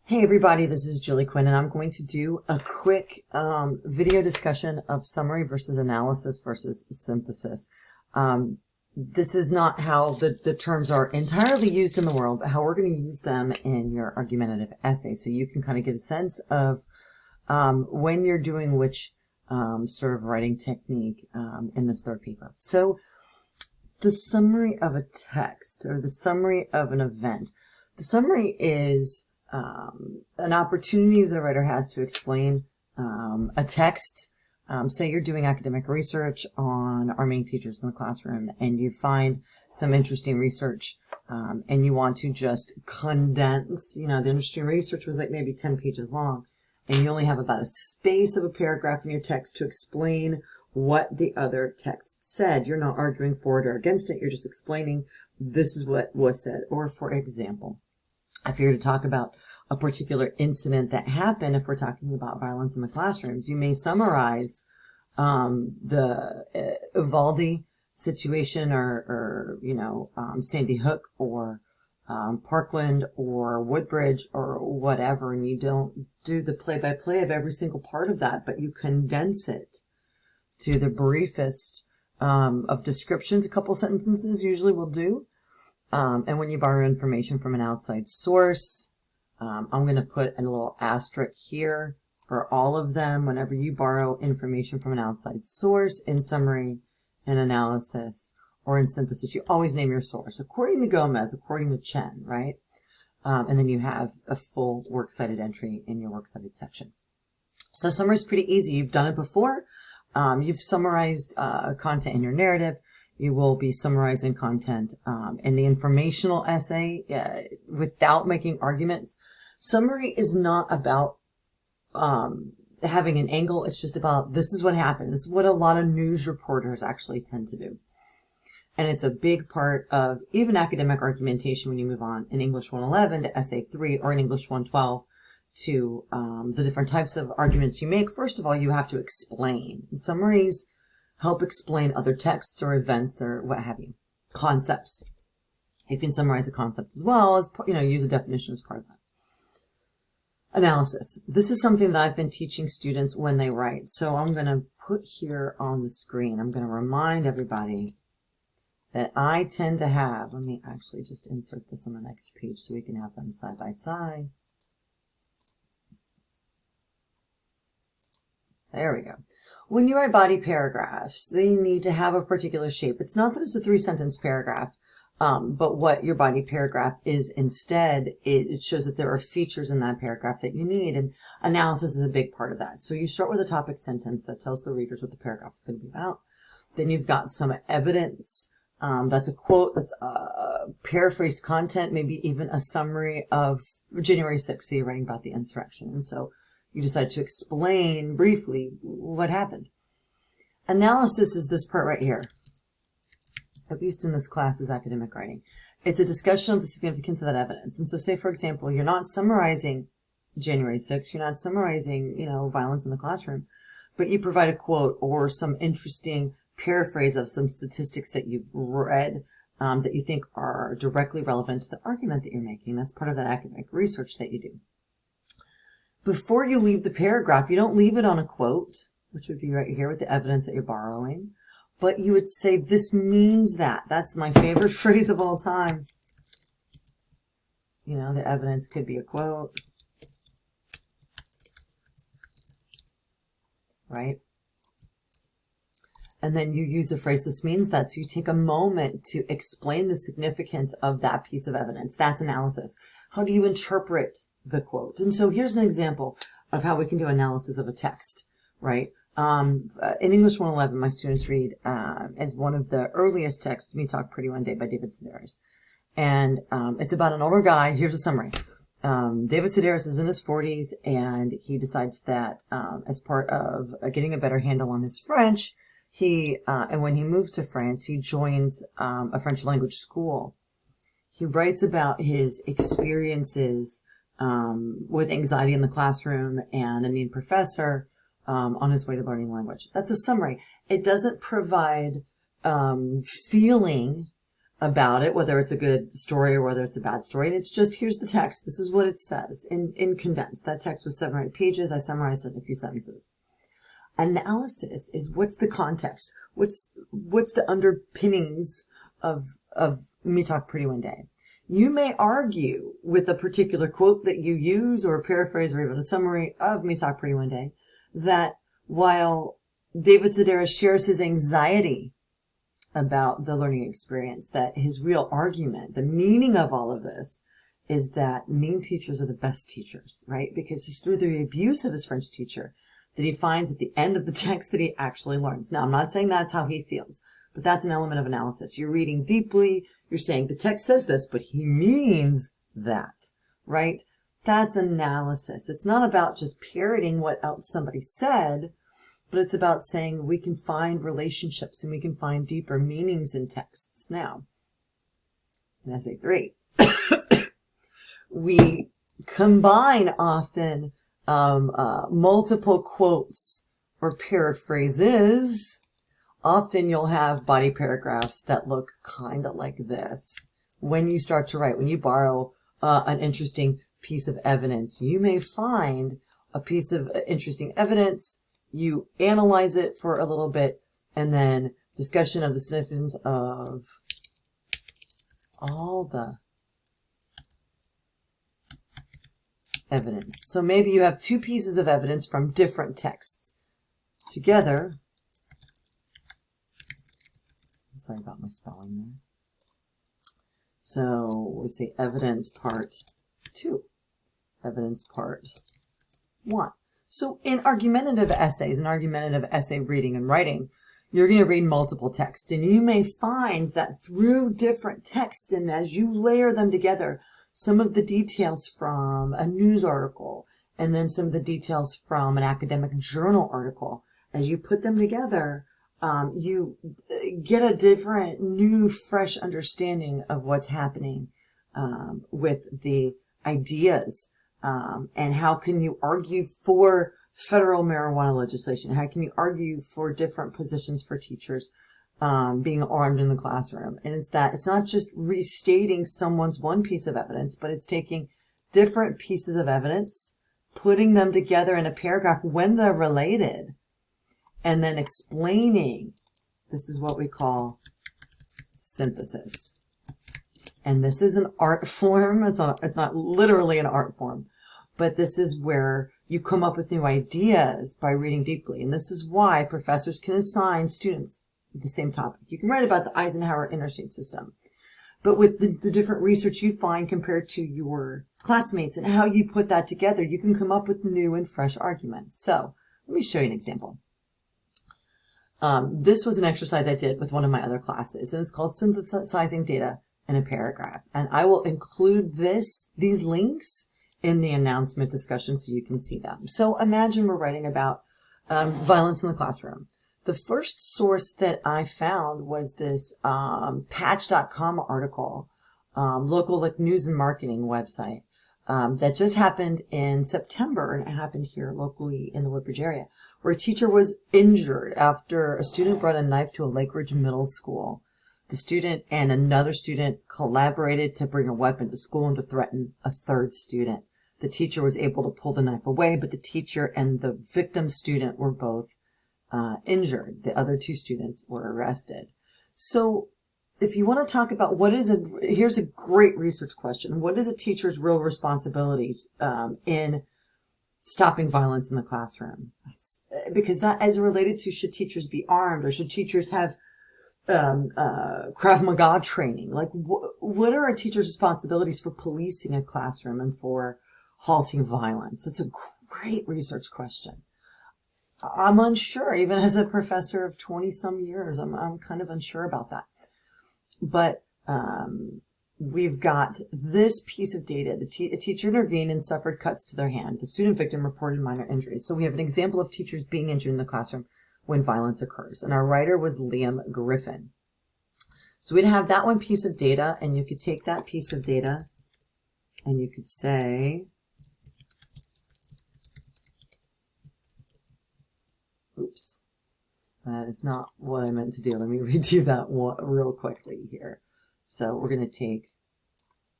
Hey everybody, this is Julie Quinn, and I'm going to do a quick video discussion of summary versus analysis versus synthesis. This is not how the terms are entirely used in the world, but how we're going to use them in your argumentative essay, so you can kind of get a sense of when you're doing which sort of writing technique in this third paper. So the summary of a text, or the summary of an event. The summary is an opportunity the writer has to explain a text. Say you're doing academic research on our main teachers in the classroom, and you find some interesting research, and you want to just condense, the interesting research was like maybe 10 pages long, and you only have about a space of a paragraph in your text to explain what the other text said. You're not arguing for it or against it. You're just explaining this is what was said. Or, for example, if you're to talk about a particular incident that happened, if we're talking about violence in the classrooms, you may summarize the Uvalde situation, or Sandy Hook, or Parkland, or Woodbridge, or whatever, and you don't do the play-by-play of every single part of that, but you condense it to the briefest of descriptions. A couple sentences usually will do. And when you borrow information from an outside source, I'm going to put a little asterisk here for all of them. Whenever you borrow information from an outside source in summary, in analysis, or in synthesis, you always name your source. According to Gomez, according to Chen, right? And then you have a full works cited entry in your works cited section. So summary is pretty easy. You've done it before. You've summarized content in your narrative. You will be summarizing content in the informational essay without making arguments. Summary is not about having an angle. It's just about, this is what happened. It's what a lot of news reporters actually tend to do. And it's a big part of even academic argumentation when you move on in English 111 to Essay 3, or in English 112 to the different types of arguments you make. First of all, you have to explain. And summaries help explain other texts or events or what have you. Concepts. You can summarize a concept as well as, use a definition as part of that. Analysis. This is something that I've been teaching students when they write. So I'm going to put here on the screen, I'm going to remind everybody that I tend to have, let me actually just insert this on the next page so we can have them side by side. There we go. When you write body paragraphs, they need to have a particular shape. It's not that it's a 3-sentence paragraph, but what your body paragraph is instead, it shows that there are features in that paragraph that you need, and analysis is a big part of that. So you start with a topic sentence that tells the readers what the paragraph is going to be about. Then you've got some evidence. That's a quote, that's paraphrased content, maybe even a summary of January 6th. So you're writing about the insurrection. And so you decide to explain briefly what happened. Analysis is this part right here. At least in this class is academic writing. It's a discussion of the significance of that evidence. And so say, for example, you're not summarizing January 6th. You're not summarizing, violence in the classroom, but you provide a quote or some interesting paraphrase of some statistics that you've read that you think are directly relevant to the argument that you're making. That's part of that academic research that you do. Before you leave the paragraph, you don't leave it on a quote, which would be right here with the evidence that you're borrowing, but you would say, this means that. That's my favorite phrase of all time. The evidence could be a quote, right? And then you use the phrase, this means that. So you take a moment to explain the significance of that piece of evidence. That's analysis. How do you interpret the quote? And so here's an example of how we can do analysis of a text, right? In English 111, my students read as one of the earliest texts, Me Talk Pretty One Day by David Sedaris. And it's about an older guy. Here's a summary. David Sedaris is in his 40s, and he decides that as part of getting a better handle on his French, and when he moves to France, he joins a French language school. He writes about his experiences with anxiety in the classroom and a mean professor on his way to learning language. That's a summary. It doesn't provide feeling about it, whether it's a good story or whether it's a bad story. And it's just, here's the text. This is what it says in condensed. That text was 7 or 8 pages. I summarized it in a few sentences. Analysis is what's the context? What's the underpinnings of Me Talk Pretty One Day? You may argue with a particular quote that you use or a paraphrase or even a summary of Me Talk Pretty One Day that while David Sedaris shares his anxiety about the learning experience, that his real argument, the meaning of all of this, is that mean teachers are the best teachers, right? Because it's through the abuse of his French teacher that he finds at the end of the text that he actually learns. Now, I'm not saying that's how he feels, but that's an element of analysis. You're reading deeply. You're saying the text says this, but he means that, right? That's analysis. It's not about just parroting what else somebody said, but it's about saying we can find relationships and we can find deeper meanings in texts. Now, in Essay 3, we combine often multiple quotes or paraphrases. Often you'll have body paragraphs that look kind of like this. When you start to write, when you borrow an interesting piece of evidence, you may find a piece of interesting evidence, you analyze it for a little bit, and then discussion of the significance of all the evidence. So maybe you have 2 pieces of evidence from different texts together. Sorry about my spelling there. So we say evidence part 2, evidence part 1. So in argumentative essays, in argumentative essay reading and writing, you're going to read multiple texts, and you may find that through different texts, and as you layer them together, some of the details from a news article, and then some of the details from an academic journal article, as you put them together, you get a different, new, fresh understanding of what's happening with the ideas. And how can you argue for federal marijuana legislation? How can you argue for different positions for teachers being armed in the classroom? And it's not just restating someone's one piece of evidence, but it's taking different pieces of evidence, putting them together in a paragraph when they're related, and then explaining. This is what we call synthesis. And this is an art form. It's not literally an art form, but this is where you come up with new ideas by reading deeply. And this is why professors can assign students the same topic. You can write about the Eisenhower interstate system, but with the different research you find compared to your classmates and how you put that together, you can come up with new and fresh arguments. So let me show you an example. This was an exercise I did with one of my other classes, and it's called Synthesizing Data in a Paragraph. And I will include these links in the announcement discussion so you can see them. So imagine we're writing about violence in the classroom. The first source that I found was this patch.com article, local news and marketing website, that just happened in September, and it happened here locally in the Woodbridge area, where a teacher was injured after a student brought a knife to a Lake Ridge middle school. The student and another student collaborated to bring a weapon to school and to threaten a third student. The teacher was able to pull the knife away, but the teacher and the victim student were both injured. The other 2 students were arrested. So if you want to talk about here's a great research question. What is a teacher's real responsibilities in stopping violence in the classroom? Because that is related to, should teachers be armed, or should teachers have Krav Maga training? Like, what are a teacher's responsibilities for policing a classroom and for halting violence? It's a great research question. I'm unsure, even as a professor of 20 some years, I'm kind of unsure about that. But we've got this piece of data. A teacher intervened and suffered cuts to their hand. The student victim reported minor injuries. So we have an example of teachers being injured in the classroom when violence occurs. And our writer was Liam Griffin. So we'd have that one piece of data, and you could take that piece of data and you could say, oops, that is not what I meant to do. Let me redo that real quickly here. So we're going to take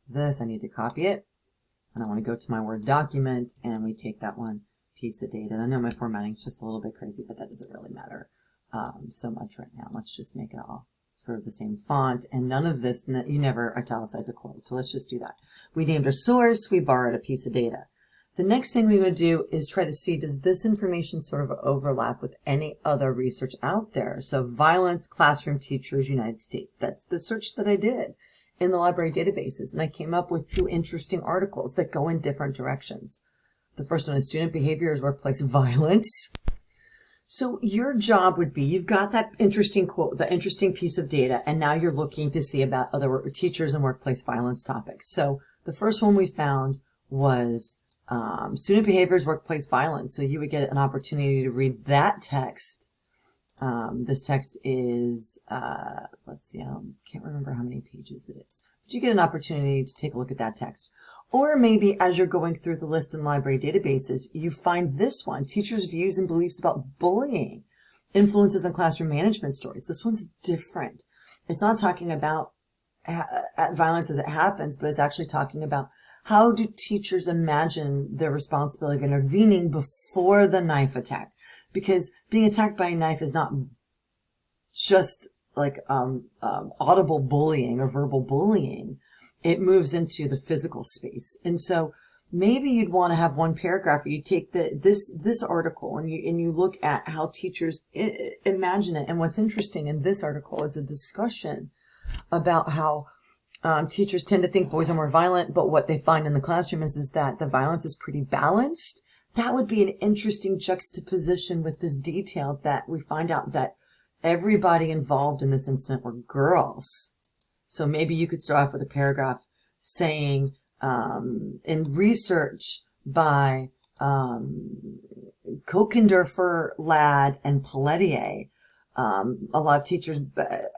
this. I need to copy it. And I want to go to my Word document, and we take that one piece of data. And I know my formatting's just a little bit crazy, but that doesn't really matter so much right now. Let's just make it all sort of the same font. And none of this, you never italicize a quote. So let's just do that. We named a source. We borrowed a piece of data. The next thing we would do is try to see, does this information sort of overlap with any other research out there? So violence, classroom teachers, United States. That's the search that I did in the library databases. And I came up with 2 interesting articles that go in different directions. The first one is student behavior is workplace violence. So your job would be, you've got that interesting quote, the interesting piece of data, and now you're looking to see about other teachers and workplace violence topics. So the first one we found was student behavior is workplace violence. So you would get an opportunity to read that text. This text is, let's see, I can't remember how many pages it is, but you get an opportunity to take a look at that text. Or maybe as you're going through the list in library databases, you find this one, teachers' views and beliefs about bullying, influences on classroom management stories. This one's different. It's not talking about violence as it happens, but it's actually talking about how do teachers imagine their responsibility of intervening before the knife attack. Because being attacked by a knife is not just like audible bullying or verbal bullying. It moves into the physical space. And so maybe you'd want to have one paragraph where you take this article and you look at how teachers imagine it. And what's interesting in this article is a discussion about how teachers tend to think boys are more violent, but what they find in the classroom is that the violence is pretty balanced. That would be an interesting juxtaposition with this detail that we find out that everybody involved in this incident were girls. So maybe you could start off with a paragraph saying, in research by Kokendorfer, Ladd, and Pelletier, a lot of teachers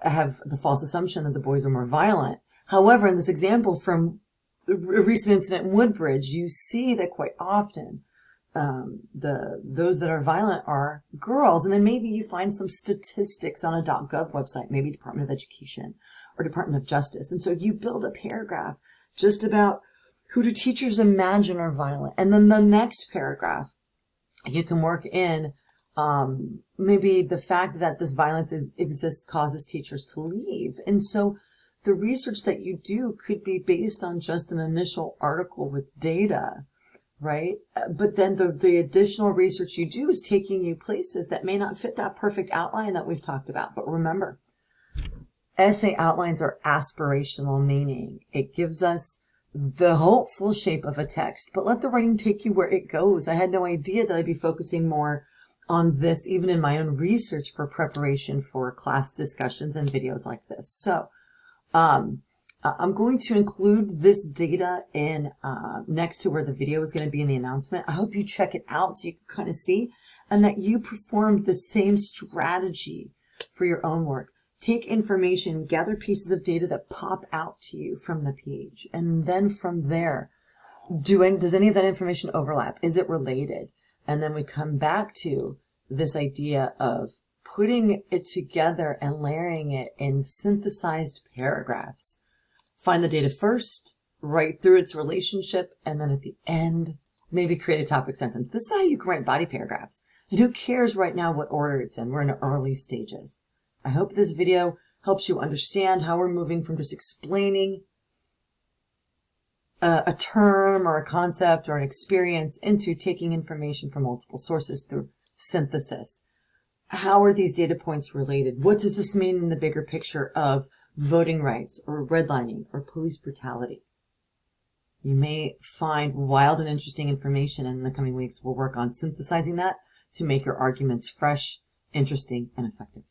have the false assumption that the boys are more violent. However, in this example from a recent incident in Woodbridge, you see that quite often those that are violent are girls. And then maybe you find some statistics on a .gov website, maybe Department of Education or Department of Justice. And so you build a paragraph just about who do teachers imagine are violent. And then the next paragraph, you can work in maybe the fact that this violence exists causes teachers to leave. And so the research that you do could be based on just an initial article with data, right? But then the additional research you do is taking you places that may not fit that perfect outline that we've talked about. But remember, essay outlines are aspirational, meaning it gives us the hopeful shape of a text, but let the writing take you where it goes. I had no idea that I'd be focusing more on this, even in my own research for preparation for class discussions and videos like this. So, I'm going to include this data in next to where the video is going to be in the announcement. I hope you check it out so you can kind of see, and that you perform the same strategy for your own work. Take information, gather pieces of data that pop out to you from the page, and then from there, does any of that information overlap? Is it related? And then we come back to this idea of putting it together and layering it in synthesized paragraphs. Find the data first, write through its relationship, and then at the end, maybe create a topic sentence. This is how you can write body paragraphs. And who cares right now what order it's in? We're in the early stages. I hope this video helps you understand how we're moving from just explaining a term or a concept or an experience into taking information from multiple sources through synthesis. How are these data points related? What does this mean in the bigger picture of voting rights or redlining or police brutality? You may find wild and interesting information, and in the coming weeks we'll work on synthesizing that to make your arguments fresh, interesting, and effective.